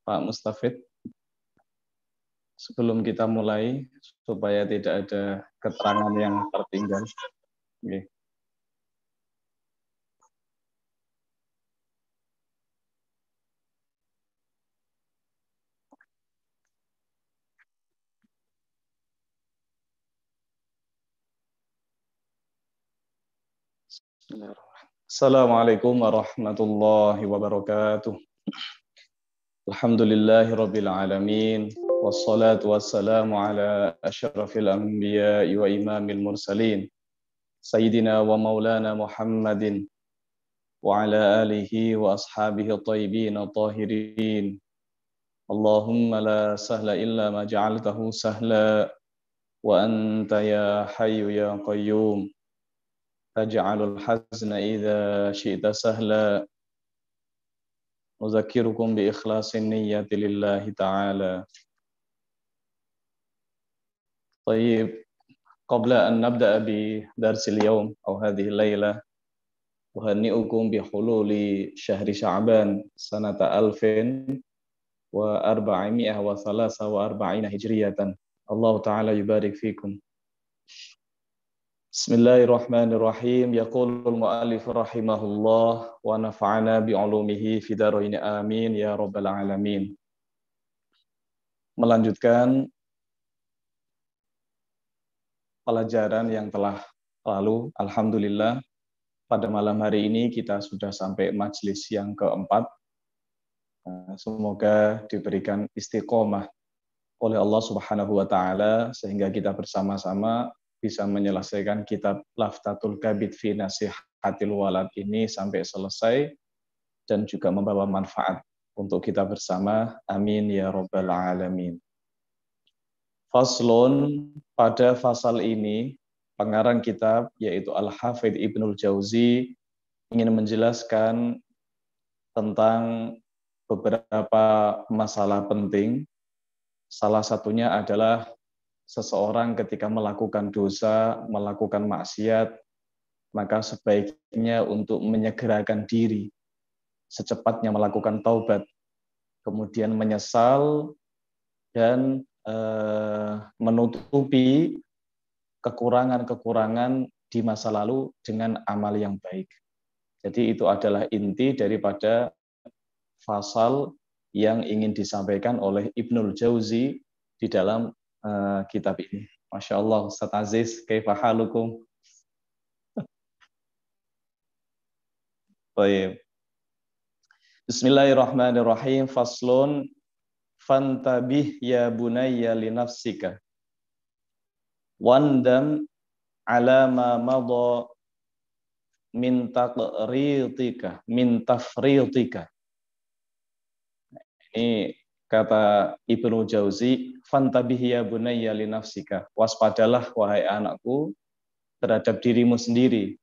Pak Mustafid, sebelum kita mulai, supaya tidak ada keterangan yang tertinggal. Oke. Assalamualaikum warahmatullahi wabarakatuh. Alhamdulillahirabbil alamin wassalatu wassalamu ala asyrafil anbiya'i wa imamil mursalin sayyidina wa maulana Muhammadin wa ala alihi wa ashabihi thayyibin tahirin. Allahumma la sahla illa ma ja'altahu sahla wa anta ya hayyu ya qayyum taj'alul hazna idza syi'ta sahla. Uzakirukum bi ikhlasin niyyati lillahi ta'ala. Tayyib, qabla an nabda'a bi darsil yawm aw hadhihi layla, uhanni'ukum bi hululi syahri Sya'ban sanata 1443 hijriyatan. Allah ta'ala yubarik fikum. Bismillahirrahmanirrahim. Yaqulul mu'allif rahimahullah wa nafa'ana bi'ulumihi fi darain amin ya rabbal alamin. Melanjutkan pelajaran yang telah lalu, alhamdulillah pada malam hari ini kita sudah sampai majelis yang keempat. Semoga diberikan istiqomah oleh Allah Subhanahu wa taala sehingga kita bersama-sama bisa menyelesaikan kitab Laftatul Kabid fi Nasihatil Walad ini sampai selesai dan juga membawa manfaat untuk kita bersama. Amin ya rabbal alamin. Faslun, pada fasal ini pengarang kitab yaitu Al-Hafidz Ibnul Jauzi ingin menjelaskan tentang beberapa masalah penting. Salah satunya adalah seseorang ketika melakukan dosa, melakukan maksiat, maka sebaiknya untuk menyegerakan diri, secepatnya melakukan taubat, kemudian menyesal dan menutupi kekurangan-kekurangan di masa lalu dengan amal yang baik. Jadi itu adalah inti daripada fasal yang ingin disampaikan oleh Ibnul Jauzi di dalam kitab ini. Masya Allah, Ustaz Aziz, kaifa halukum? Baik. Bismillahirrahmanirrahim. Faslun, fantabih ya bunayya li nafsika wandam ala ma madha min taqritika min tafritika. Ini kata Ibnu Jauzi, fantabih ya bunayya li nafsika, waspadalah wahai anakku terhadap dirimu sendiri,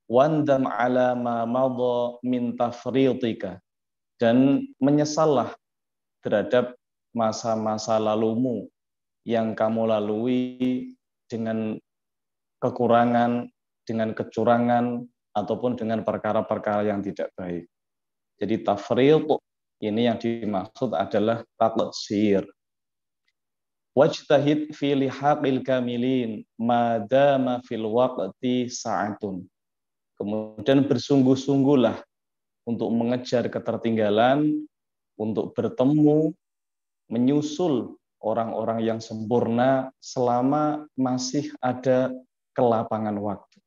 wandam ala ma madha min tafritika, dan menyesallah terhadap masa-masa lalumu yang kamu lalui dengan kekurangan, dengan kecurangan, ataupun dengan perkara-perkara yang tidak baik. Jadi tafriq ini yang dimaksud adalah taqsir. Wajtahid fi lihaqil kamilin madama fil waqti sa'atun. Kemudian bersungguh-sungguhlah untuk mengejar ketertinggalan, untuk bertemu, menyusul orang-orang yang sempurna selama masih ada kelapangan waktu.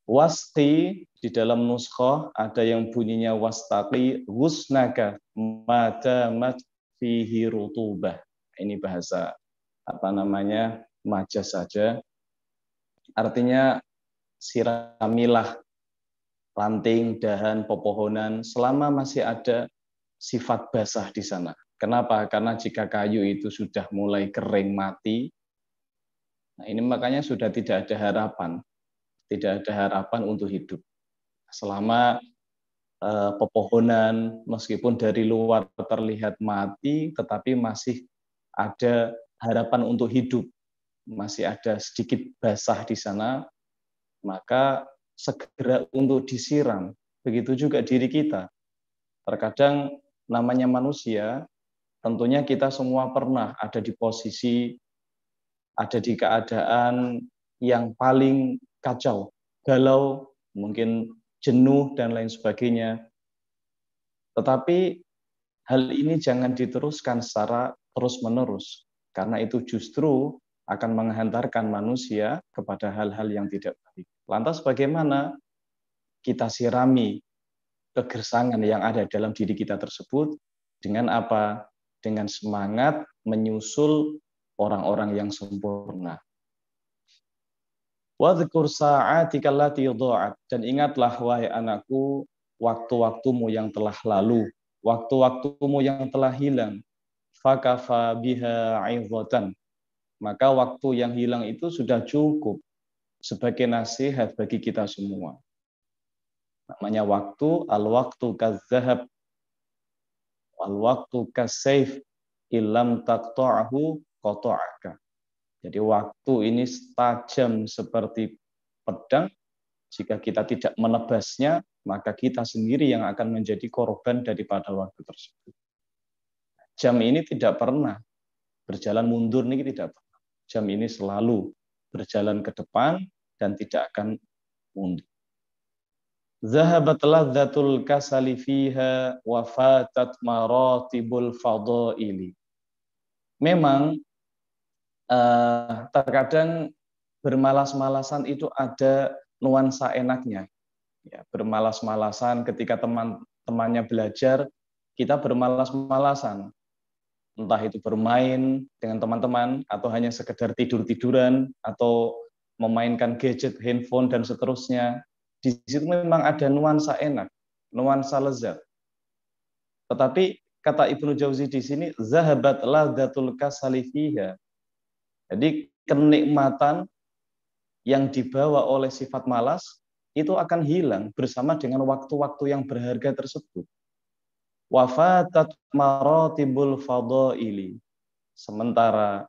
Wasti di dalam nuskhoh ada yang bunyinya wastaqi husnaka madamat fihi rutubah. Ini bahasa majas saja. Artinya siramilah ranting, dahan, pepohonan selama masih ada sifat basah di sana. Kenapa? Karena jika kayu itu sudah mulai kering mati, nah ini makanya sudah tidak ada harapan. Tidak ada harapan untuk hidup. Selama pepohonan meskipun dari luar terlihat mati, tetapi masih ada harapan untuk hidup. Masih ada sedikit basah di sana, maka segera untuk disiram. Begitu juga diri kita. Terkadang namanya manusia, tentunya kita semua pernah ada di posisi, ada di keadaan yang paling kacau, galau, mungkin jenuh, dan lain sebagainya. Tetapi hal ini jangan diteruskan secara terus-menerus, karena itu justru akan menghantarkan manusia kepada hal-hal yang tidak baik. Lantas bagaimana kita sirami kegersangan yang ada dalam diri kita tersebut? Dengan apa? Dengan semangat menyusul orang-orang yang sempurna. Wadhkur sa'atika allati dha'at, dan ingatlah wahai anakku waktu-waktumu yang telah lalu, waktu-waktumu yang telah hilang. Fakafa biha 'idhatan, maka waktu yang hilang itu sudah cukup sebagai nasihat bagi kita semua. Namanya waktu, al-waktu kadzahab, al-waktu kasayf, illam taqta'ahu qata'aka. Jadi waktu ini tajam seperti pedang, jika kita tidak menebasnya, maka kita sendiri yang akan menjadi korban daripada waktu tersebut. Jam ini tidak pernah berjalan mundur, ini tidak pernah. Jam ini selalu berjalan ke depan dan tidak akan mundur. Zahabat ladzatul kasali fiha wa fatat maratibul fadaili. Memang terkadang bermalas-malasan itu ada nuansa enaknya. Ya, bermalas-malasan ketika teman-temannya belajar, kita bermalas-malasan. Entah itu bermain dengan teman-teman, atau hanya sekedar tidur-tiduran, atau memainkan gadget, handphone, dan seterusnya. Di situ memang ada nuansa enak, nuansa lezat. Tetapi kata Ibnu Jauzi di sini, zahabat ladzatul kasali fiha. Jadi kenikmatan yang dibawa oleh sifat malas itu akan hilang bersama dengan waktu-waktu yang berharga tersebut. Wafatat maratibul fadaili. Sementara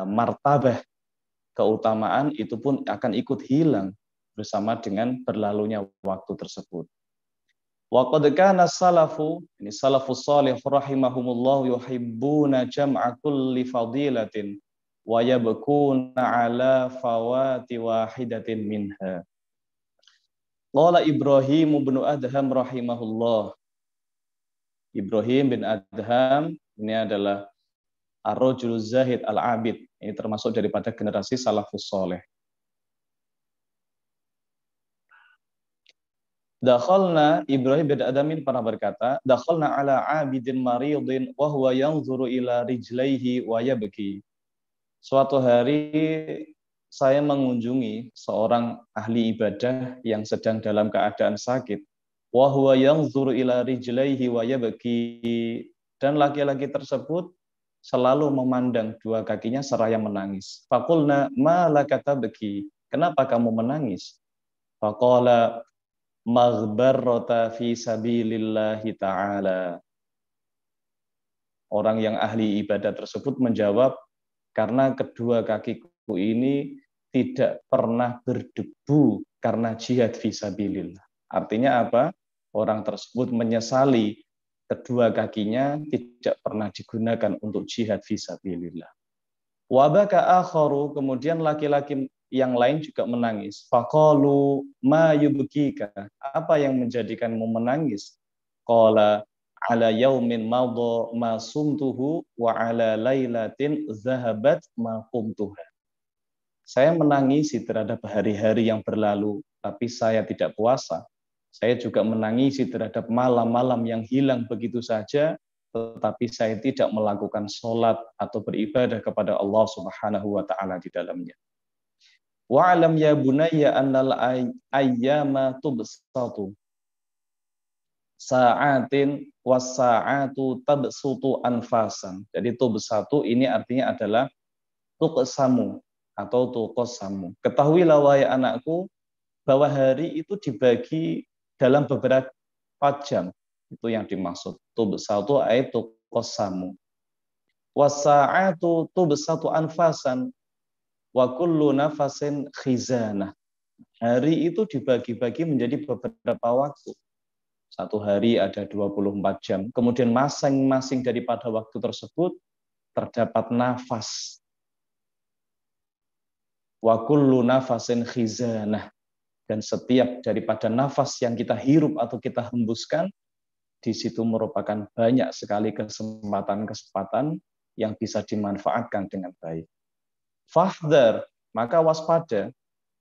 martabah keutamaan itu pun akan ikut hilang bersama dengan berlalunya waktu tersebut. Wa qad kana salafu, ini salafus salih rahimahumullah, yuhibbuna jam'a kulli fadilatin wa yabkuna ala fawati wahidatin minha. Qala Ibrahim bin Adham rahimahullah. Ibrahim bin Adham ini adalah ar-rajul zahid al-abid. Ini termasuk daripada generasi salafus saleh. Dakhalna, Ibrahim bin Adham pernah berkata, dakhalna ala abidin maridin wa huwa yanzuru ila rijlaihi wa yabki. Suatu hari saya mengunjungi seorang ahli ibadah yang sedang dalam keadaan sakit. Wa huwa yanzuru ila rijlaihi wa yabki, dan laki-laki tersebut selalu memandang dua kakinya seraya menangis. Faqulna ma laka tabki, kenapa kamu menangis? Faqala maghbarrata fi sabilillahi ta'ala. Orang yang ahli ibadah tersebut menjawab, karena kedua kakiku ini tidak pernah berdebu karena jihad fi sabilillah. Artinya apa? Orang tersebut menyesali kedua kakinya tidak pernah digunakan untuk jihad fi sabilillah. Wa baka akharu, kemudian laki-laki yang lain juga menangis. Faqalu ma yubkika, apa yang menjadikanmu menangis? Qala ala yaumin madha ma sumtuhu wa ala lailatin zahabat ma qumtuha. Saya menangisi terhadap hari-hari yang berlalu, tapi saya tidak puasa. Saya juga menangisi terhadap malam-malam yang hilang begitu saja, tetapi saya tidak melakukan sholat atau beribadah kepada Allah Subhanahu wa ta'ala di dalamnya. Wa'alam ya bunayya annal ayyama tubsatu sa'atin was-sa'atu tabsutu anfasan. Jadi tubsatu ini artinya adalah tuqsamu atau tuqsamu. Ketahuilah wahai anakku bahwa hari itu dibagi dalam beberapa jam. Itu yang dimaksud. Tubsatu ay tuqsamu. Was-sa'atu tubsatu anfasan wa kullu nafasin khizanah. Hari itu dibagi-bagi menjadi beberapa waktu. Satu hari ada 24 jam. Kemudian masing-masing daripada waktu tersebut terdapat nafas. Wa kullu nafasin khizanah. Dan setiap daripada nafas yang kita hirup atau kita hembuskan, di situ merupakan banyak sekali kesempatan-kesempatan yang bisa dimanfaatkan dengan baik. Fahdar, maka waspada,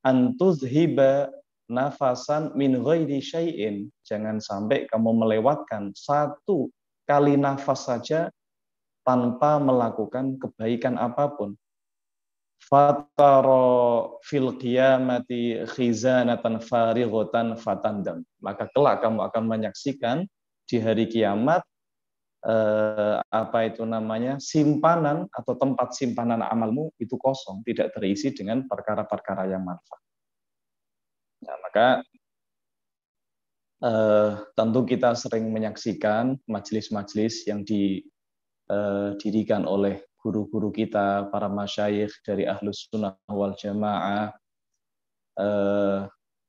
antuzhiba nafasan min ghairi syai'in. Jangan sampai kamu melewatkan satu kali nafas saja tanpa melakukan kebaikan apapun. Fataro fil qiyamati khizanatan farighatan fatandam. Maka kelak kamu akan menyaksikan di hari kiamat simpanan atau tempat simpanan amalmu itu kosong, tidak terisi dengan perkara-perkara yang manfaat. Nah, maka tentu kita sering menyaksikan majelis-majelis yang didirikan oleh guru-guru kita, para masyayikh dari Ahlus Sunnah wal Jamaah.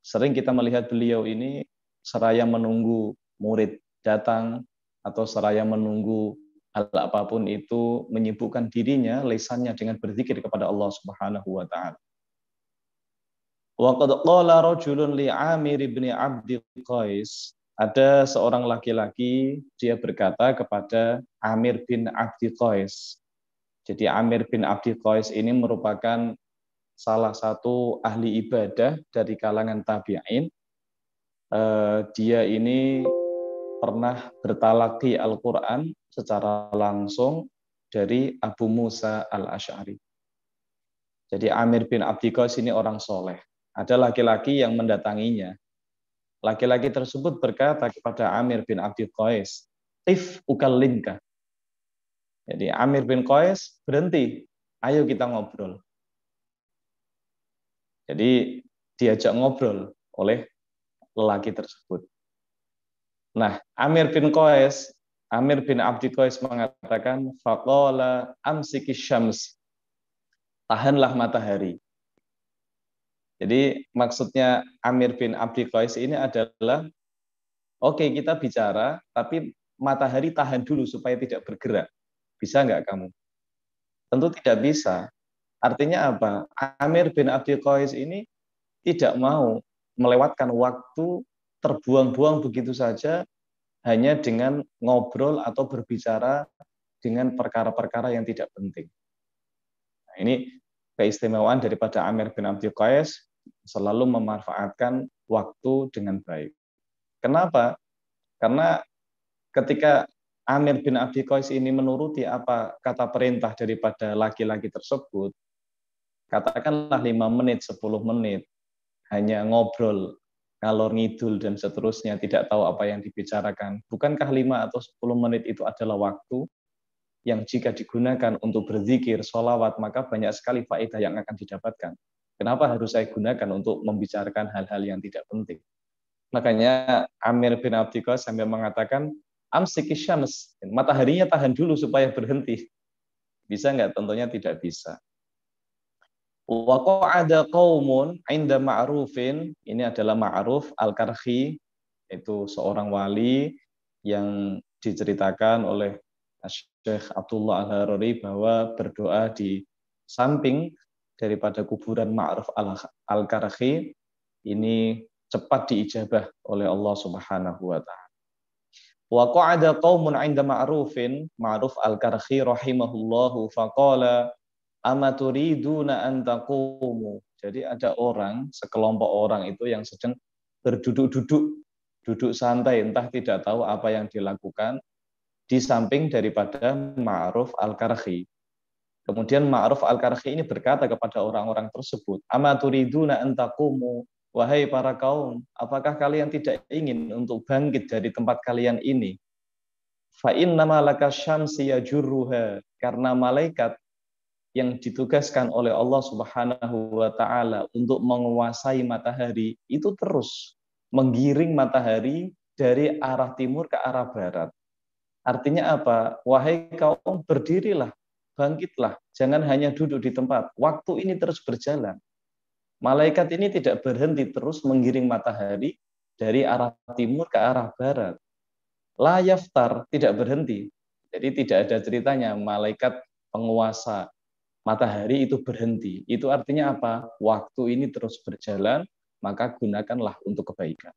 Sering kita melihat beliau ini seraya menunggu murid datang atau seraya menunggu hal apapun itu menyibukkan dirinya, lisannya dengan berzikir kepada Allah Subhanahu wa taala. Wa qad qala rajulun li Amir bin Abdi Qais. Ada seorang laki-laki, dia berkata kepada Amir bin Abdi Qais. Jadi Amir bin Abdi Qais ini merupakan salah satu ahli ibadah dari kalangan tabi'in. Dia ini pernah bertalaqi Al-Quran secara langsung dari Abu Musa al-Asy'ari. Jadi Amir bin Abdi Qais ini orang soleh. Ada laki-laki yang mendatanginya. Laki-laki tersebut berkata kepada Amir bin Abdi Qais, "Tif ukallimka." Jadi Amir bin Qais, berhenti, ayo kita ngobrol. Jadi diajak ngobrol oleh lelaki tersebut. Nah, Amir bin Abdi Qais mengatakan, faqala amsiki syams. Tahanlah matahari. Jadi maksudnya Amir bin Abdi Qais ini adalah, oke, kita bicara, tapi matahari tahan dulu supaya tidak bergerak. Bisa nggak kamu? Tentu tidak bisa. Artinya apa? Amir bin Abdi Qais ini tidak mau melewatkan waktu terbuang-buang begitu saja hanya dengan ngobrol atau berbicara dengan perkara-perkara yang tidak penting. Nah, ini keistimewaan daripada Amir bin Abdi Qais, selalu memanfaatkan waktu dengan baik. Kenapa? Karena ketika Amir bin Abdi Qais ini menuruti apa kata perintah daripada laki-laki tersebut, katakanlah 5 menit, 10 menit, hanya ngobrol, ngalor ngidul dan seterusnya, tidak tahu apa yang dibicarakan. Bukankah 5 atau 10 menit itu adalah waktu yang jika digunakan untuk berzikir, sholawat, maka banyak sekali faedah yang akan didapatkan. Kenapa harus saya gunakan untuk membicarakan hal-hal yang tidak penting? Makanya Amir bin Abdi Qais sampai mengatakan, amsiki syams, mataharinya tahan dulu supaya berhenti. Bisa nggak? Tentunya tidak bisa. Wa qa'ada qaumun 'inda ma'rufin, ini adalah Ma'ruf Al-Karhi, itu seorang wali yang diceritakan oleh Syekh Abdullah Al-Harari bahwa berdoa di samping daripada kuburan Ma'ruf Al-Karhi ini cepat diijabah oleh Allah Subhanahu wa taala. Wa qa'ada qaumun 'inda ma'rufin, Ma'ruf Al-Karhi rahimahullahu faqala amaturiduna an taqumu. Jadi ada orang, sekelompok orang itu yang sedang duduk santai, entah tidak tahu apa yang dilakukan di samping daripada Ma'ruf Al-Karhi. Kemudian Ma'ruf Al-Karhi ini berkata kepada orang-orang tersebut, amaturiduna an taqumu, wahai para kaum, apakah kalian tidak ingin untuk bangkit dari tempat kalian ini? Fa innama laka syamsi yajurruha, karena malaikat yang ditugaskan oleh Allah Subhanahu wa taala untuk menguasai matahari itu terus menggiring matahari dari arah timur ke arah barat. Artinya apa? Wahai kaum, berdirilah, bangkitlah, jangan hanya duduk di tempat. Waktu ini terus berjalan. Malaikat ini tidak berhenti, terus menggiring matahari dari arah timur ke arah barat. La yaftar, tidak berhenti. Jadi tidak ada ceritanya malaikat penguasa matahari itu berhenti. Itu artinya apa? Waktu ini terus berjalan, maka gunakanlah untuk kebaikan.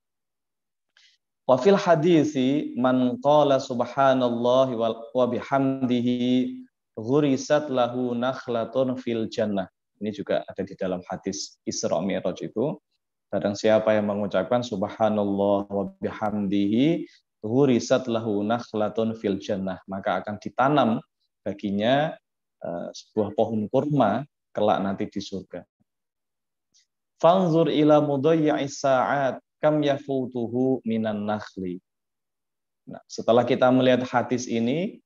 Wa fil hadisi man qala subhanallahi wa bihamdihi ghurisat lahu nakhlatun fil jannah. Ini juga ada di dalam hadis Isra Mi'raj itu. Barang siapa yang mengucapkan subhanallah wa bihamdihi ghurisat lahu nakhlatun fil jannah, maka akan ditanam baginya sebuah pohon kurma kelak nanti di surga. Fanzur ila mudayyi'is sa'at kam yafutuhu minan nakhli. Nah, setelah kita melihat hadis ini,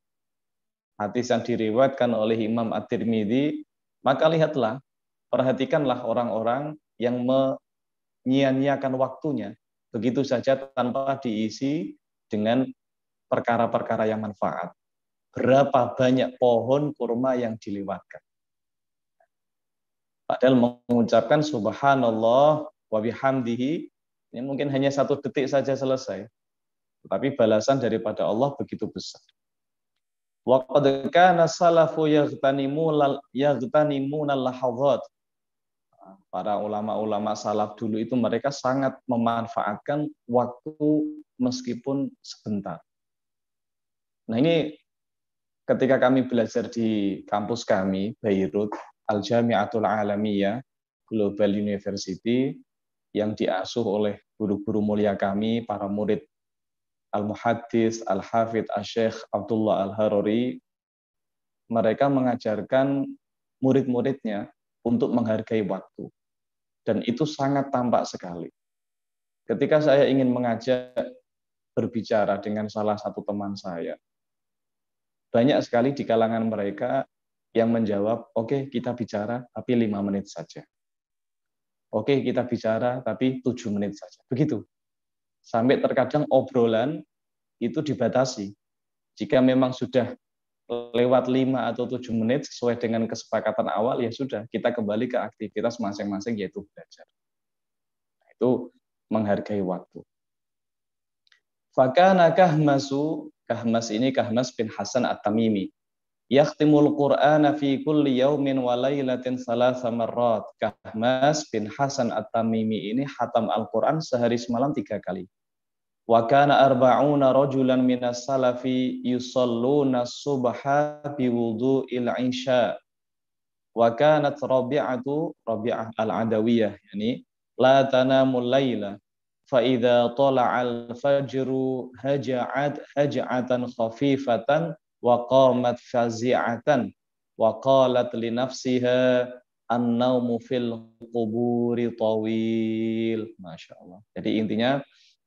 hadis yang diriwayatkan oleh Imam At-Tirmidzi, maka lihatlah, perhatikanlah orang-orang yang menyia-nyiakan waktunya begitu saja tanpa diisi dengan perkara-perkara yang manfaat. Berapa banyak pohon kurma yang dilewatkan. Padahal mengucapkan subhanallah wa bihamdihi, ini mungkin hanya 1 detik saja selesai. Tapi balasan daripada Allah begitu besar. Wa qad kana salafu yaghtanimuna al-lahadhat. Para ulama-ulama salaf dulu itu mereka sangat memanfaatkan waktu meskipun sebentar. Nah ini ketika kami belajar di kampus kami, Beirut, Al-Jami'atul Alamiyah, Global University, yang diasuh oleh guru-guru mulia kami, para murid Al-Muhaddis, Al-Hafidh, Al-Syekh Abdullah Al-Haruri, mereka mengajarkan murid-muridnya untuk menghargai waktu. Dan itu sangat tampak sekali. Ketika saya ingin mengajak berbicara dengan salah satu teman saya, banyak sekali di kalangan mereka yang menjawab, oke, kita bicara, tapi 5 menit saja. Oke, kita bicara, tapi 7 menit saja. Begitu. Sampai terkadang obrolan itu dibatasi. Jika memang sudah lewat 5 atau 7 menit sesuai dengan kesepakatan awal, ya sudah, kita kembali ke aktivitas masing-masing, yaitu belajar. Itu menghargai waktu. Fakana Kahmasu, Kahmas ini Kahmas bin Hasan At-Tamimi. Yakhtimul Qur'ana fi kulli yaumin wa lailatin 3 marrat. Kahmas bin Hasan At-Tamimi ini khatam Al-Qur'an sehari semalam 3 kali. Wa kana 40 rajulan minas salafi yusalluna subha bi wudu'il isya. Wa kanat Rabi'ah al-Adawiyah, yani la tanamul laila fa idza tala'al fajru haja'atan khafifatan wa qamat fazi'atan wa qalat li nafsiha an-naumu fil quburi tawil. Masya Allah. Jadi intinya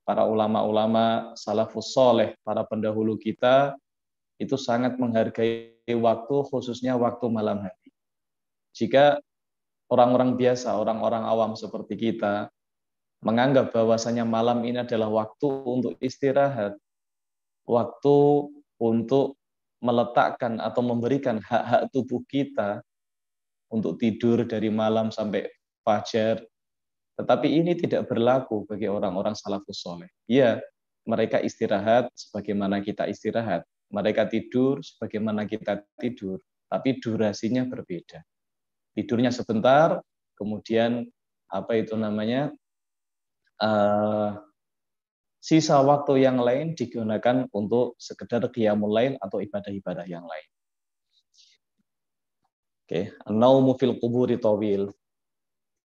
para ulama-ulama salafus soleh, para pendahulu kita itu sangat menghargai waktu, khususnya waktu malam hari. Jika orang-orang biasa, orang-orang awam seperti kita menganggap bahwasanya malam ini adalah waktu untuk istirahat, waktu untuk meletakkan atau memberikan hak-hak tubuh kita untuk tidur dari malam sampai fajar. Tetapi ini tidak berlaku bagi orang-orang salafus soleh. Ya, mereka istirahat sebagaimana kita istirahat. Mereka tidur sebagaimana kita tidur. Tapi durasinya berbeda. Tidurnya sebentar, kemudian sisa waktu yang lain digunakan untuk sekedar qiyamul lail atau ibadah-ibadah yang lain. Oke, an-naumu fil quburi tawil.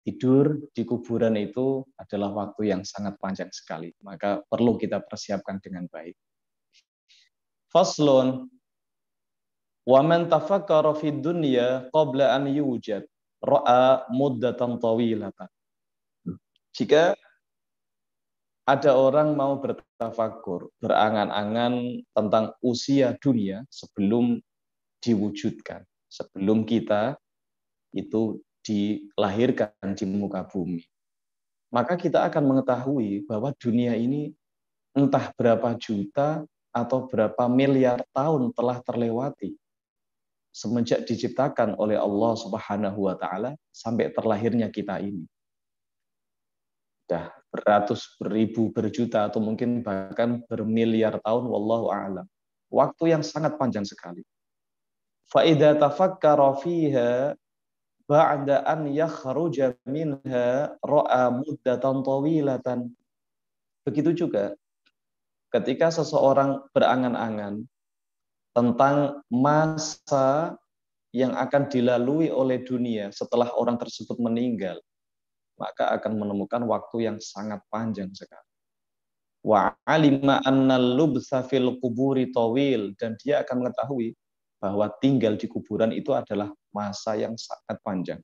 Tidur di kuburan itu adalah waktu yang sangat panjang sekali, maka perlu kita persiapkan dengan baik. Faslun, wa man tafakkara fid dunya qabla an yujad ra'a muddatan tawilatan. Jika ada orang mau bertafakur, berangan-angan tentang usia dunia sebelum diwujudkan, sebelum kita itu dilahirkan di muka bumi, maka kita akan mengetahui bahwa dunia ini entah berapa juta atau berapa miliar tahun telah terlewati semenjak diciptakan oleh Allah Subhanahu wa taala sampai terlahirnya kita ini. Dah beratus, beribu, berjuta, atau mungkin bahkan bermiliar tahun, wallahu a'lam. Waktu yang sangat panjang sekali. Fa'idha tafakkara fiha ba'da an yakhruja minha ra'a muddatan tawilatan. Begitu juga ketika seseorang berangan-angan tentang masa yang akan dilalui oleh dunia setelah orang tersebut meninggal, maka akan menemukan waktu yang sangat panjang sekali. Wa alima annal lubsa fil quburi tawil, dan dia akan mengetahui bahwa tinggal di kuburan itu adalah masa yang sangat panjang.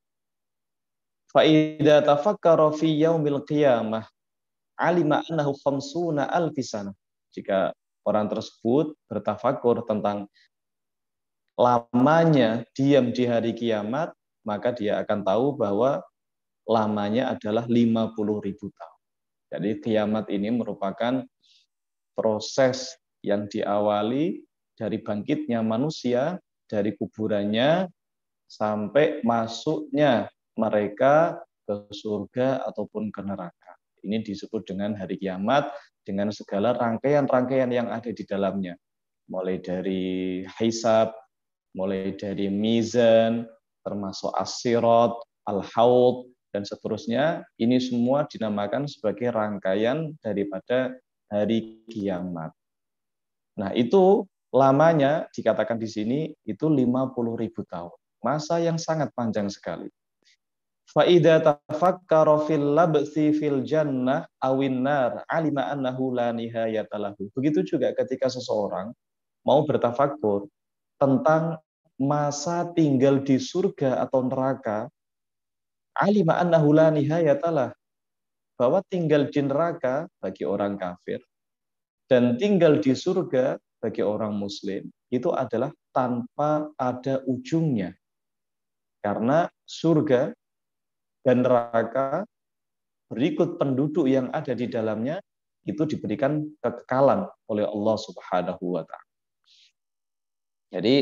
Fa idza tafakkara fi yaumil qiyamah alima annahu khamsuna alfi sanah. Jika orang tersebut bertafakur tentang lamanya diam di hari kiamat, maka dia akan tahu bahwa lamanya adalah 50.000 tahun. Jadi kiamat ini merupakan proses yang diawali dari bangkitnya manusia dari kuburannya sampai masuknya mereka ke surga ataupun ke neraka. Ini disebut dengan hari kiamat dengan segala rangkaian-rangkaian yang ada di dalamnya. Mulai dari hisab, mulai dari mizan, termasuk as-sirat, al-haud, dan seterusnya. Ini semua dinamakan sebagai rangkaian daripada hari kiamat. Nah, itu lamanya dikatakan di sini itu 50.000 tahun. Masa yang sangat panjang sekali. Fa'idha tafakkara fil labsi fil jannah awin nar alima annahu la nihayata lahu. Begitu juga ketika seseorang mau bertafakkur tentang masa tinggal di surga atau neraka, alima annahu la nihayata lahu, bahwa tinggal di neraka bagi orang kafir dan tinggal di surga bagi orang muslim itu adalah tanpa ada ujungnya. Karena surga dan neraka berikut penduduk yang ada di dalamnya itu diberikan kekekalan oleh Allah Subhanahu wa taala. Jadi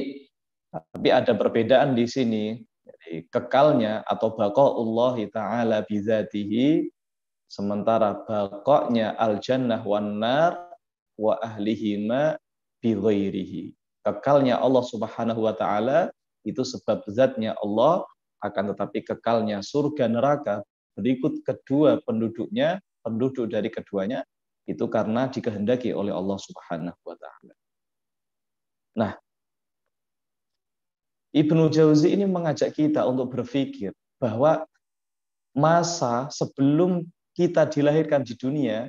tapi ada perbedaan di sini. Jadi kekalnya atau baqaullah taala bizatihi, sementara baqanya al-jannah wan nar wa ahlihima bi ghairihi. Kekalnya Allah Subhanahu wa taala itu sebab zatnya Allah, akan tetapi kekalnya surga neraka berikut kedua penduduknya, penduduk dari keduanya itu karena dikehendaki oleh Allah Subhanahu wa taala. Nah, Ibnu Jauzi ini mengajak kita untuk berpikir bahwa masa sebelum kita dilahirkan di dunia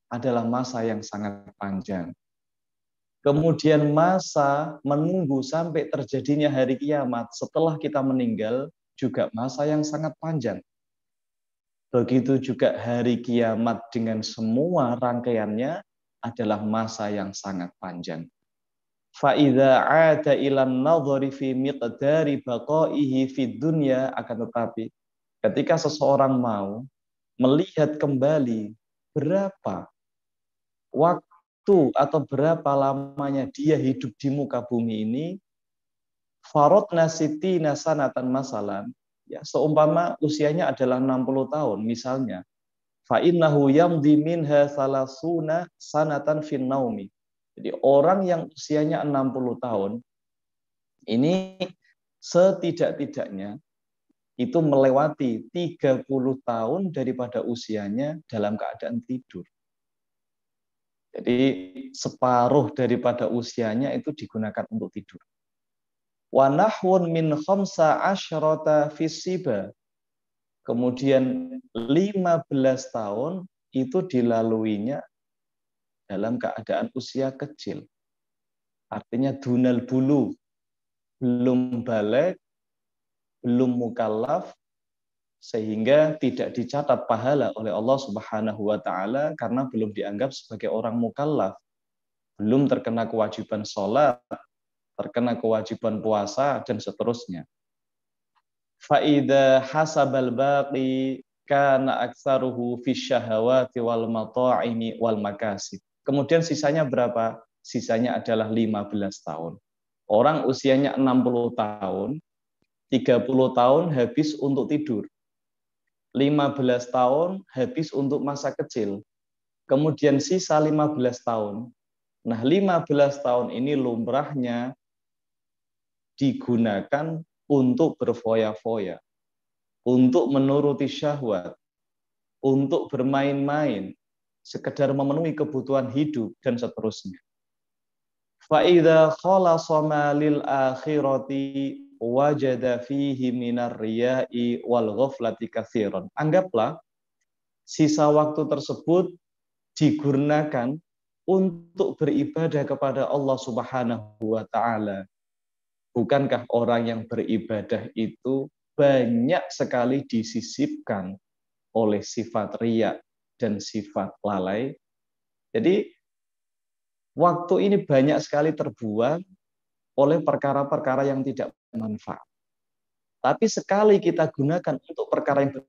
adalah masa yang sangat panjang. Kemudian masa menunggu sampai terjadinya hari kiamat setelah kita meninggal juga masa yang sangat panjang. Begitu juga hari kiamat dengan semua rangkaiannya adalah masa yang sangat panjang. Fa'idha 'ada ilan nadhari fi miqdari baqaihi fid dunya, akan tetapi ketika seseorang mau melihat kembali berapa waktu atau berapa lamanya dia hidup di muka bumi ini, faradna sitina sanatan masalan, ya seumpama usianya adalah 60 tahun misalnya, fa innahu yamdi minha salasuna sanatan fin naumi. Jadi orang yang usianya 60 tahun ini setidak-tidaknya itu melewati 30 tahun daripada usianya dalam keadaan tidur. Jadi separuh daripada usianya itu digunakan untuk tidur. Wa nahwun min khamsa asyrata fisiba. Kemudian 15 tahun itu dilaluinya dalam keadaan usia kecil. Artinya dunal bulu, belum balik, belum mukallaf, sehingga tidak dicatat pahala oleh Allah Subhanahu wa taala karena belum dianggap sebagai orang mukallaf, belum terkena kewajiban sholat, terkena kewajiban puasa, dan seterusnya. Faida hasabal baqi kana aktsaruhu fi syahawati wal mata'imi wal makasib. Kemudian sisanya berapa? Sisanya adalah 15 tahun. Orang usianya 60 tahun, 30 tahun habis untuk tidur. 15 tahun habis untuk masa kecil. Kemudian sisa 15 tahun. Nah, 15 tahun ini lumrahnya digunakan untuk berfoya-foya, untuk menuruti syahwat, untuk bermain-main, sekedar memenuhi kebutuhan hidup, dan seterusnya. فَإِذَا خَلَصَ مَا لِلْآخِرَةِ وَجَدَ فِيهِ مِنَ الرِّيَاءِ وَالْغَفْلَةِ كَثِيرًا. Anggaplah sisa waktu tersebut digunakan untuk beribadah kepada Allah Subhanahu wa taala. Bukankah orang yang beribadah itu banyak sekali disisipkan oleh sifat riya dan sifat lalai? Jadi waktu ini banyak sekali terbuang oleh perkara-perkara yang tidak bermanfaat. Tapi sekali kita gunakan untuk perkara yang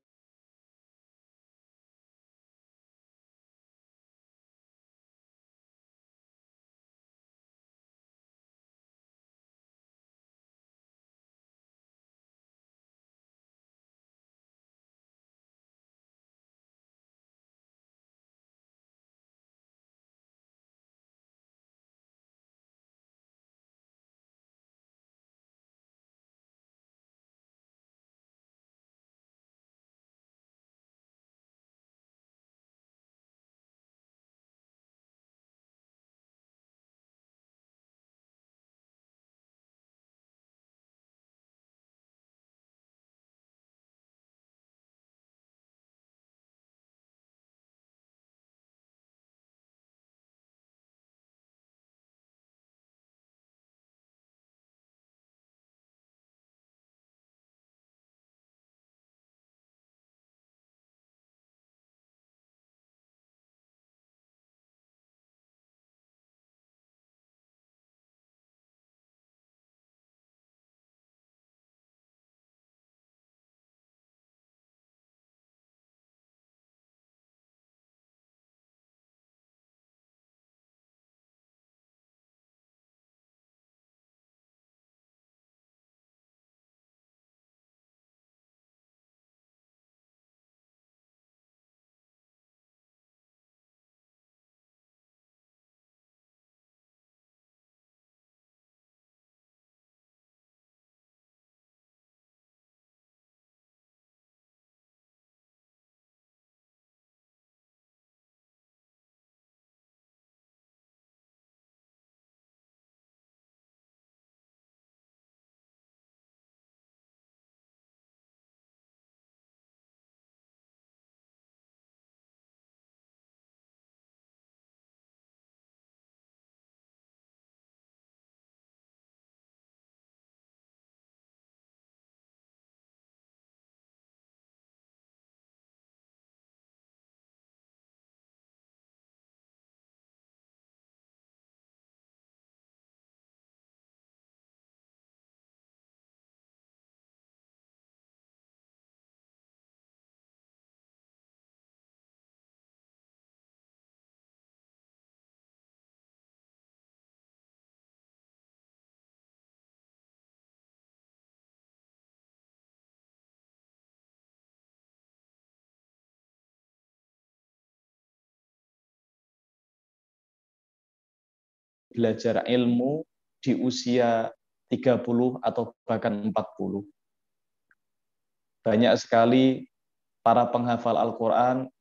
belajar ilmu di usia 30 atau bahkan 40. Banyak sekali para penghafal Al-Quran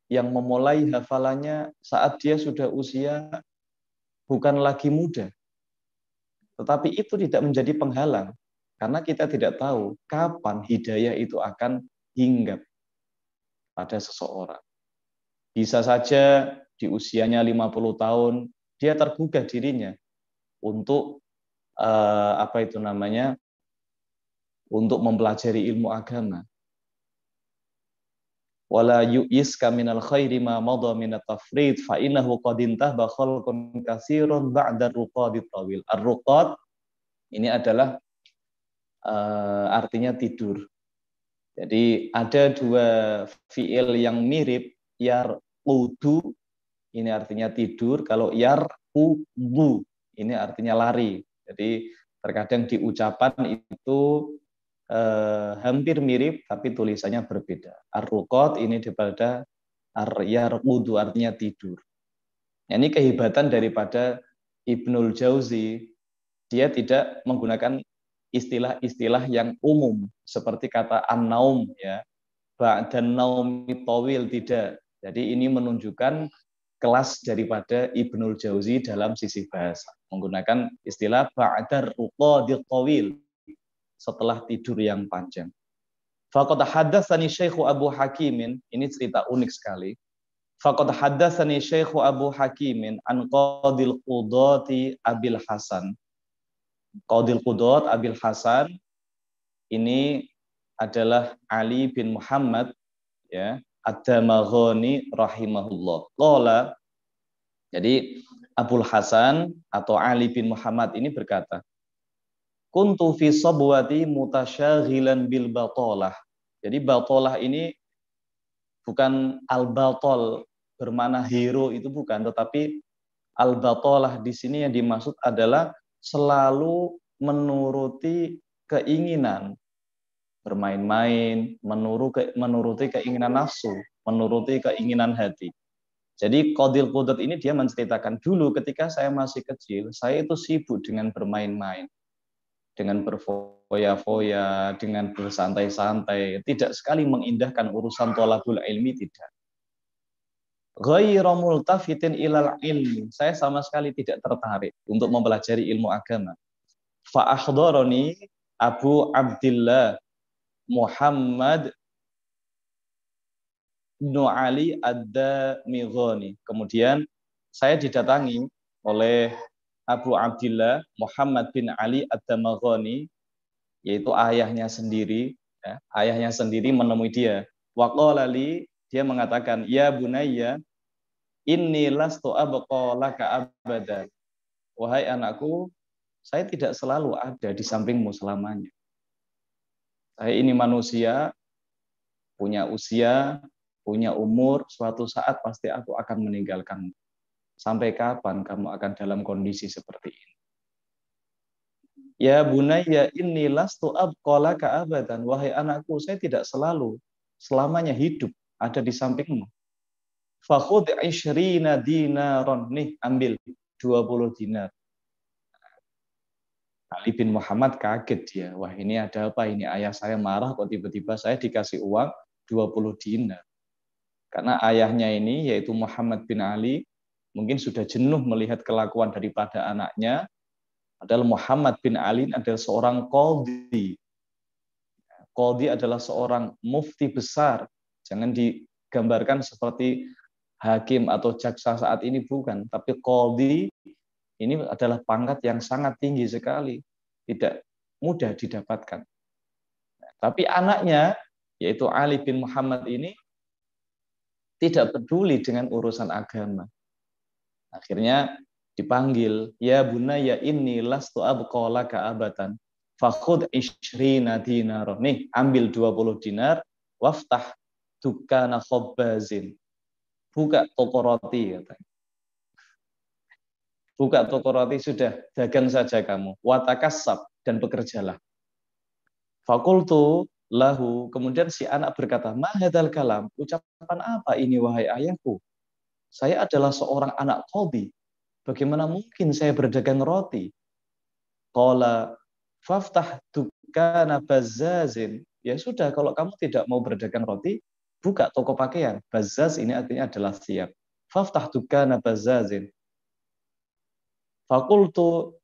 yang memulai hafalannya saat dia sudah usia bukan lagi muda. Tetapi itu tidak menjadi penghalang, karena kita tidak tahu kapan hidayah itu akan hinggap pada seseorang. Bisa saja di usianya 50 tahun, dia tergugah dirinya untuk untuk mempelajari ilmu agama. Wala yu'iska minal khairi ma madha minat tafrid fa innahu qad intahba khalqun katsirun ba'da ruqadit tawil. Ar-ruqad ini adalah artinya tidur. Jadi ada dua fiil yang mirip, yarqudu ini artinya tidur, kalau yarqudu ini artinya lari. Jadi terkadang di ucapan itu hampir mirip tapi tulisannya berbeda. Ar-ruqad ini daripada ar-yarqudu, artinya tidur. Ini kehebatan daripada Ibnul Jauzi, dia tidak menggunakan istilah-istilah yang umum seperti kata an-naum ya, ba'dan naumi tawil, tidak. Jadi ini menunjukkan kelas daripada Ibnul Jauzi dalam sisi bahasa, menggunakan istilah ba'dar ruqadit tawil, setelah tidur yang panjang. Faqad haddatsani Syekh Abu Hakimin, ini cerita unik sekali. Faqad haddatsani Syekh Abu Hakimin an Qadil Qudati Abil Hasan. Qadil Qudat Abil Hasan ini adalah Ali bin Muhammad ya, Ad-Damaghani rahimahullah. Qala, jadi Abul Hasan atau Ali bin Muhammad ini berkata, kuntu fi sabwati mutasyaghilan bil batalah. Jadi batalah ini bukan al-batal bermana hero, itu bukan, tetapi al-batalah di sini yang dimaksud adalah selalu menuruti keinginan, bermain-main, menuruti keinginan nafsu, menuruti keinginan hati. Jadi Qadil Qudat ini dia menceritakan, dulu ketika saya masih kecil, saya itu sibuk dengan bermain-main, dengan berfoya-foya, dengan bersantai-santai, tidak sekali mengindahkan urusan thalabul ilmi, tidak. Ghairu multafitin ilal ilmi, saya sama sekali tidak tertarik untuk mempelajari ilmu agama. Fa akhdharani Abu Abdillah Muhammad bin Ali Ad-Damaghani. Kemudian saya didatangi oleh Abu Abdillah Muhammad bin Ali Ad-Damaghani, yaitu ayahnya sendiri. Ya, ayahnya sendiri menemui dia. Wa qala li, dia mengatakan, ya bunayya, inni lastu abqa laka abada. Wahai anakku, saya tidak selalu ada di sampingmu selamanya. Saya ini manusia, punya usia, punya umur, suatu saat pasti aku akan meninggalkanmu. Sampai kapan kamu akan dalam kondisi seperti ini? Ya bunayya inni lastu abqa laka abadan. Wahai anakku, saya tidak selalu selamanya hidup ada di sampingmu. Fakhudh 20 dinaron. Nih, ambil 20 dinar. Ali bin Muhammad kaget dia. Wah, ini ada apa ini? Ayah saya marah kok tiba-tiba saya dikasih uang 20 dinar. Karena ayahnya ini, yaitu Muhammad bin Ali, mungkin sudah jenuh melihat kelakuan daripada anaknya. Padahal Muhammad bin Ali adalah seorang qadhi. Qadhi adalah seorang mufti besar. Jangan digambarkan seperti hakim atau jaksa saat ini, bukan. Tapi qadhi ini adalah pangkat yang sangat tinggi sekali, tidak mudah didapatkan. Tapi anaknya, yaitu Ali bin Muhammad ini, tidak peduli dengan urusan agama. Akhirnya dipanggil, ya bunayya inni lastu abqa laka abatan, fakhudh 20 dinaron. Nih, ambil 20 dinar, waftah dukana khabbazin. Buka toko roti, katanya. Buka toko roti, sudah, dagang saja kamu. Watakassab, dan bekerjalah. Fakultu lahu, kemudian si anak berkata, ma hadzal kalam, ucapan apa ini wahai ayahku? Saya adalah seorang anak qadhi. Bagaimana mungkin saya berdagang roti? Qala faftah dukana bazzazin. Ya sudah, kalau kamu tidak mau berdagang roti, buka toko pakaian. Bazzaz ini artinya adalah siap. Faftah dukana bazzazin. Fakultu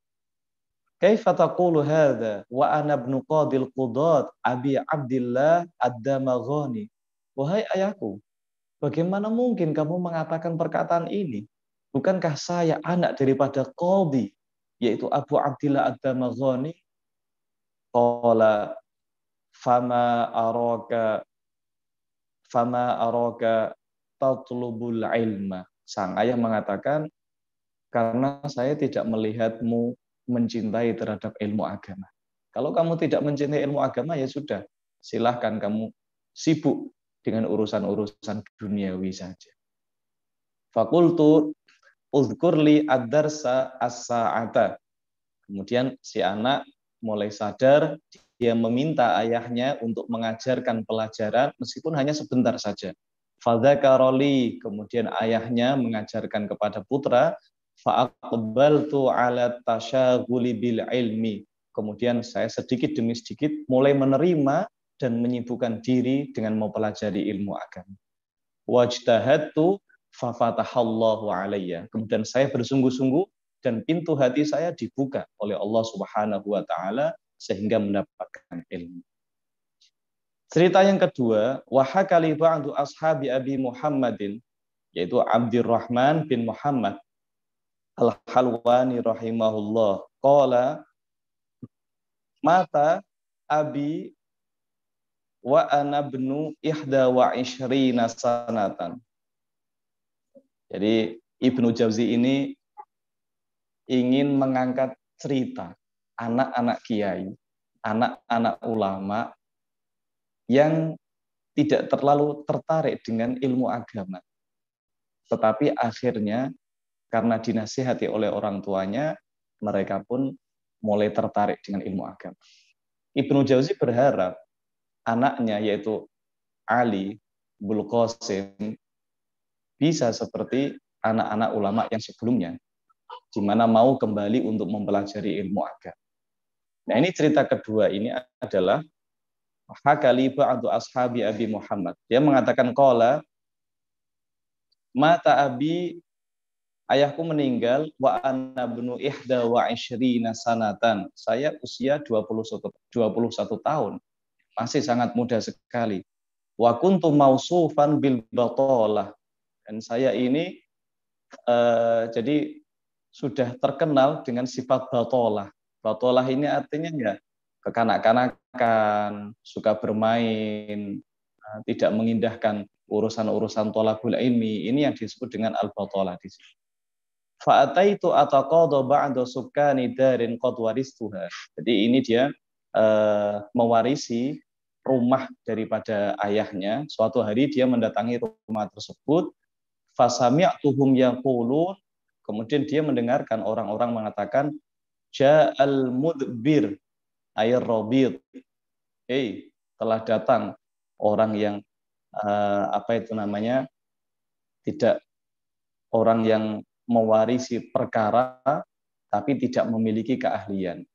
kaifa taqulu hadza wa ana ibnu Qadil Qudat Abi Abdillah Ad-Damaghani. Wahai ayahku, bagaimana mungkin kamu mengatakan perkataan ini? Bukankah saya anak daripada qadhi, yaitu Abu Abdillah Ad-Damaghani? Qala fama araka tatlubul ilma. Sang ayah mengatakan, karena saya tidak melihatmu mencintai terhadap ilmu agama. Kalau kamu tidak mencintai ilmu agama, ya sudah, silahkan kamu sibuk dengan urusan-urusan duniawi saja. Fakultu uzkurli ad-darsa as-sa'ata. Kemudian si anak mulai sadar, dia meminta ayahnya untuk mengajarkan pelajaran meskipun hanya sebentar saja. Fadzakaroli, kemudian ayahnya mengajarkan kepada putra, fa'aqbaltu ala tasyaghuli bil ilmi. Kemudian saya sedikit demi sedikit mulai menerima dan menyibukkan diri dengan mempelajari ilmu agama. Wajtahadtu fafatahallahu alayya. Kemudian saya bersungguh-sungguh dan pintu hati saya dibuka oleh Allah Subhanahu wa taala sehingga mendapatkan ilmu. Cerita yang kedua, wahakali ba'du ashabi Abi Muhammadin, yaitu Abdurrahman bin Muhammad Al-Halwani rahimahullah. Qala mata abi wa ana ibnu ihda wa ishrina sanatan. Jadi Ibnu Jauzi ini ingin mengangkat cerita anak-anak kiai, anak-anak ulama yang tidak terlalu tertarik dengan ilmu agama. Tetapi akhirnya karena dinasihati oleh orang tuanya, mereka pun mulai tertarik dengan ilmu agama. Ibnu Jauzi berharap anaknya yaitu Ali bin Qasim bisa seperti anak-anak ulama yang sebelumnya, di mana mau kembali untuk mempelajari ilmu agama. Nah, ini cerita kedua ini adalah hakali ba'du ashabi Abi Muhammad. Dia mengatakan qala mata abi, ayahku meninggal wa ana ibnu ihda wa ishrina sanatan. Saya usia 21 tahun. Masih sangat muda sekali. Wa kuntu mausufan bil batalah. Dan saya ini jadi sudah terkenal dengan sifat batalah. Batalah ini artinya ya kekanak-kanakan, suka bermain, tidak mengindahkan urusan-urusan thalabul ilmi. Ini yang disebut dengan al-batalah di sini. Fa'ataitu ataqadha ba'da sukkani darin qad waristuha. Jadi ini dia mewarisi rumah daripada ayahnya. Suatu hari dia mendatangi rumah tersebut, fasami'tuhum yaqulun, kemudian dia mendengarkan orang-orang mengatakan ja'al mudbir ayar rabid. Telah datang orang yang tidak orang yang mewarisi perkara tapi tidak memiliki keahlian.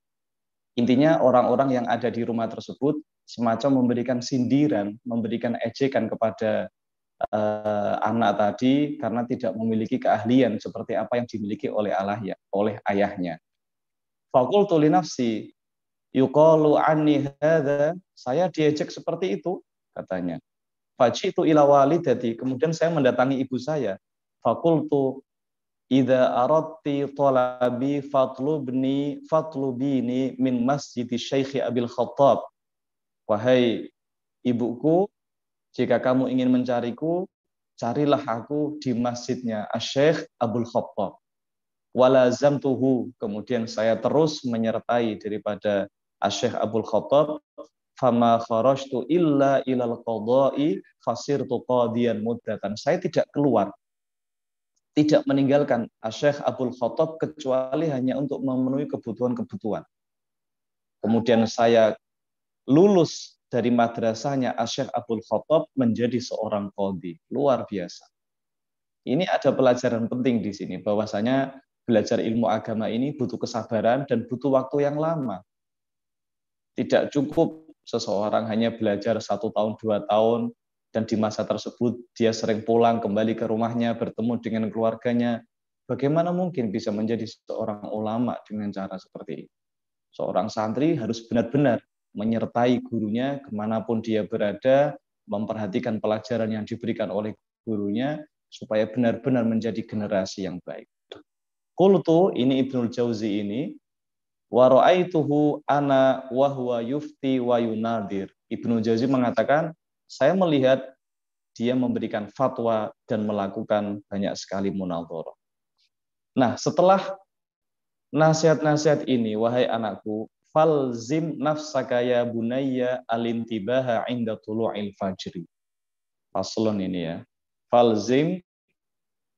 Intinya orang-orang yang ada di rumah tersebut semacam memberikan sindiran, memberikan ejekan kepada anak tadi karena tidak memiliki keahlian seperti apa yang dimiliki oleh ayahnya. Faqultu li nafsi yuqalu anni hadza, saya diejek seperti itu katanya. Fajitu ila walidati, kemudian saya mendatangi ibu saya. Faqultu idza aradti talabi fatlubini min masjid Syekh Abil Khattab. Wahai ibuku, jika kamu ingin mencariku, carilah aku di masjidnya Syekh Abul Khattab. Walazamtuhu, kemudian saya terus menyertai daripada Syekh Abul Khattab. Fama kharajtu illa ilal qada'i fasirtu qadiyan muddatan. Saya tidak keluar, tidak meninggalkan Syekh Abul Khattab kecuali hanya untuk memenuhi kebutuhan-kebutuhan. Kemudian saya lulus dari madrasahnya Syekh Abul Khattab menjadi seorang qadhi. Luar biasa. Ini ada pelajaran penting di sini, bahwasanya belajar ilmu agama ini butuh kesabaran dan butuh waktu yang lama. Tidak cukup seseorang hanya belajar 1 tahun, 2 tahun, dan di masa tersebut dia sering pulang kembali ke rumahnya, bertemu dengan keluarganya. Bagaimana mungkin bisa menjadi seorang ulama dengan cara seperti ini? Seorang santri harus benar-benar menyertai gurunya kemanapun dia berada, memperhatikan pelajaran yang diberikan oleh gurunya, supaya benar-benar menjadi generasi yang baik. Qultu, ini Ibnul Jauzi ini, wa ra'aituhu ana wa huwa yufti wa yunadir. Ibnu Jauzi mengatakan, saya melihat dia memberikan fatwa dan melakukan banyak sekali munadharah. Nah, setelah nasihat-nasihat ini, wahai anakku, falzim nafsaka ya bunayya alintibaha inda tulu'il fajri. Faslun ini ya. Falzim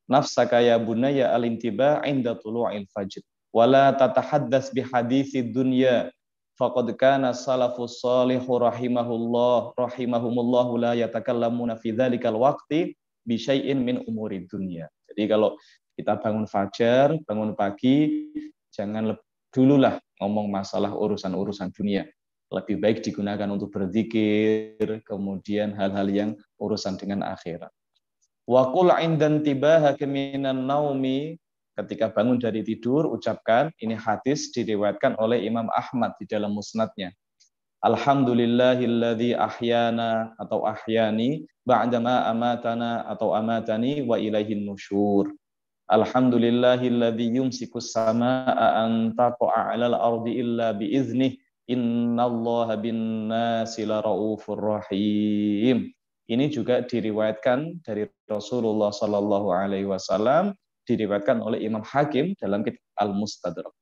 nafsaka ya bunayya alintibaha inda tulu'il fajri. Wala tatahaddas bihaditsi dunya Faqad kana salafus shalihu rahimahumullah la yatakallamuna fi dzalikal waqti bi syai'in min umurid dunya. Jadi kalau kita bangun fajar, bangun pagi, jangan dululah ngomong masalah urusan-urusan dunia. Lebih baik digunakan untuk berzikir, kemudian hal-hal yang urusan dengan akhirat. Wa qul 'indan tibahaka minan naumi, ketika bangun dari tidur ucapkan, ini hadis diriwayatkan oleh Imam Ahmad di dalam musnadnya. Alhamdulillahilladzi ahyana atau ahyani ba'dama amatana atau amatani wa ilaihin nusyur. Alhamdulillahilladzi yumsikus samaa'a an taqa'a 'alal ardi illa biiznih. Innallaha bin-nasi laraufur rahim. Ini juga diriwayatkan dari Rasulullah Sallallahu Alaihi Wasallam, diriwayatkan oleh Imam Hakim dalam kitab Al-Mustadrak.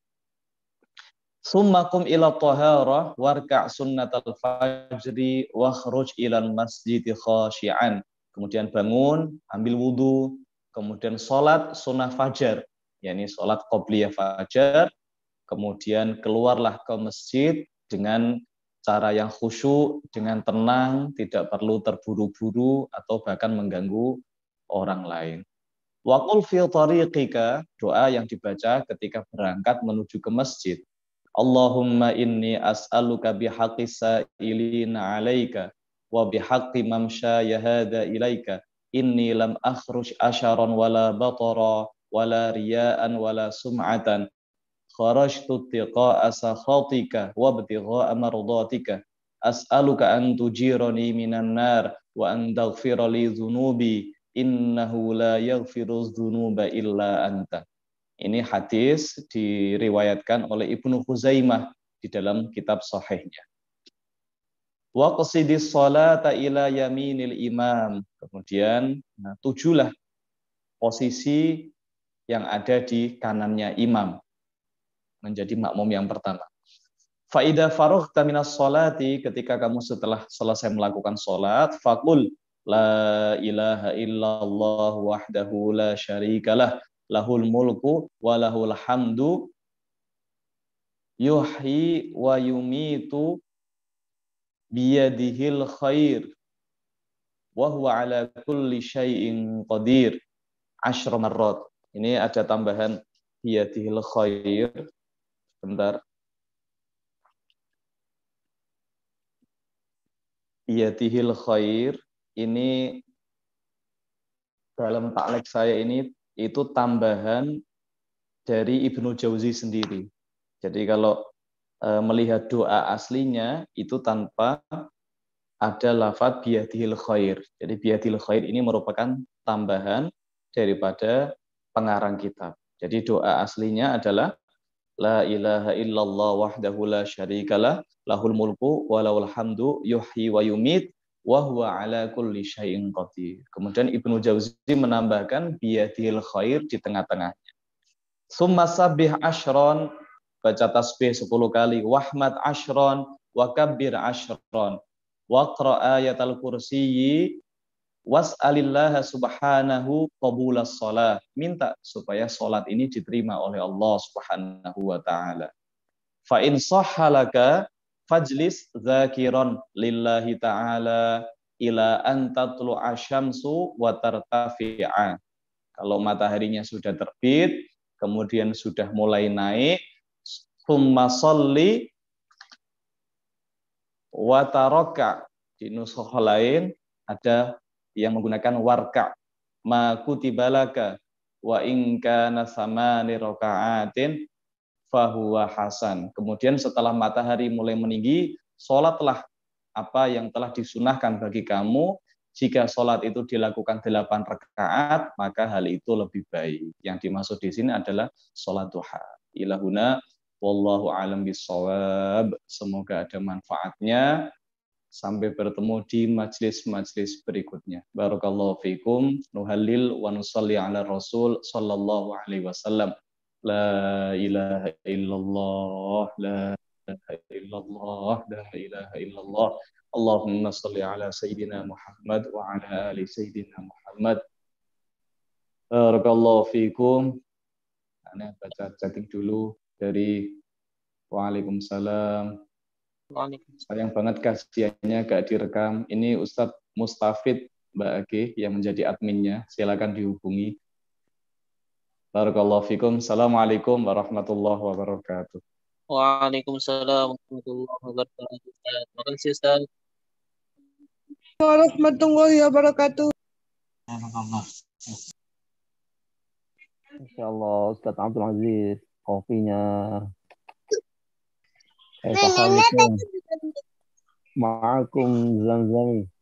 Summa qum ila taharah warka' sunnatal fajri wakhruj ilal masjid khashi'an. Kemudian bangun, ambil wudu, kemudian sholat sunnah fajar, yakni sholat qobliyah fajar, kemudian keluarlah ke masjid dengan cara yang khusyuk, dengan tenang, tidak perlu terburu-buru atau bahkan mengganggu orang lain. Wa qul fi tariqika, doa yang dibaca ketika berangkat menuju ke masjid. Allahumma inni as'aluka bihaqqis sa'ilina 'alaika wa bihaqqi mamsyaya hadza ilaika. Inni lam akhruj asharan wala batara wala riya'an wala sum'atan. Kharajtu tiqa'a sakhatika wa ibtigha'a mardatika. As'aluka an tujirani minan nar wa an taghfira li dhunubi innahu la yaghfiru dhunuba illa anta. Ini hadis diriwayatkan oleh Ibnu Khuzaimah di dalam kitab sahihnya. Wa qasidis salata ila yaminil imam. Kemudian tujulah posisi yang ada di kanannya imam, menjadi makmum yang pertama. Faida farughta minas sholati, ketika kamu setelah selesai melakukan sholat, faqul la ilaha illallah wahdahu la syarikalah lahul mulku wa lahul hamdu yuhyi wa yumitu biyadihil khair wa huwa ala kulli syai'in qadir 10 marrat. Ini ada tambahan biyadihil khair. Bentar. Biyadihil khair ini dalam taklek saya ini itu tambahan dari Ibnu Jauzi sendiri. Jadi kalau melihat doa aslinya itu tanpa ada lafadz biyadihil khair. Jadi biyadihil khair ini merupakan tambahan daripada pengarang kitab. Jadi doa aslinya adalah la ilaha illallah wahdahu la syarikalah lahul mulku wa lahul hamdu yuhyi wa yumit wa huwa ala kulli syai'in qadir. Kemudian Ibnu Jauzi menambahkan biyadihil khair di tengah-tengahnya. Summa sabbih asyron, baca tasbih 10 kali, wahmad asyron, wa kabbir asyron, waqra ayatal kursiyyi, was'alillaha subhanahu qabulas shalah. Minta supaya salat ini diterima oleh Allah Subhanahu wa taala. Fa in sahhalaka fajlis dzakiran lillahi ta'ala ila an tatlu'a syamsu wa tartafi'a. Kalau mataharinya sudah terbit, kemudian sudah mulai naik, summa sholli wa taraka. Di nuskhah lain ada yang menggunakan warka, ma kutibalaka wa in kana samani raka'atin fahuwa hasan. Kemudian setelah matahari mulai meninggi, sholatlah apa yang telah disunahkan bagi kamu. Jika sholat itu dilakukan 8 rakaat, maka hal itu lebih baik. Yang dimaksud di sini adalah sholat duha. Ilahuna wallahu alam bisawab. Semoga ada manfaatnya. Sampai bertemu di majlis-majlis berikutnya. Barakallahu fikum. Nuhallil wa nusalli ala Rasul sallallahu alaihi wasallam. La ilaha illallah, la ilaha illallah, la ilaha illallah. Allahumma salli ala Sayyidina Muhammad wa ala ali Sayyidina Muhammad. Barakallahu fikum. Ana baca chatting dulu dari Waalaikumsalam. Waalaikumsalam. Sayang banget kajiannya gak direkam. Ini Ustadz Mustafid Mbak Age yang menjadi adminnya. Silakan dihubungi. Barakallahu fikum. Assalamualaikum warahmatullahi wabarakatuh. Waalaikumsalam warahmatullahi wabarakatuh. Terima kasih Ustaz. Warahmatullahi wabarakatuh. Insyaallah Ustaz Abdul Aziz kopinya. Assalamualaikum. Ma'akum Zamzami.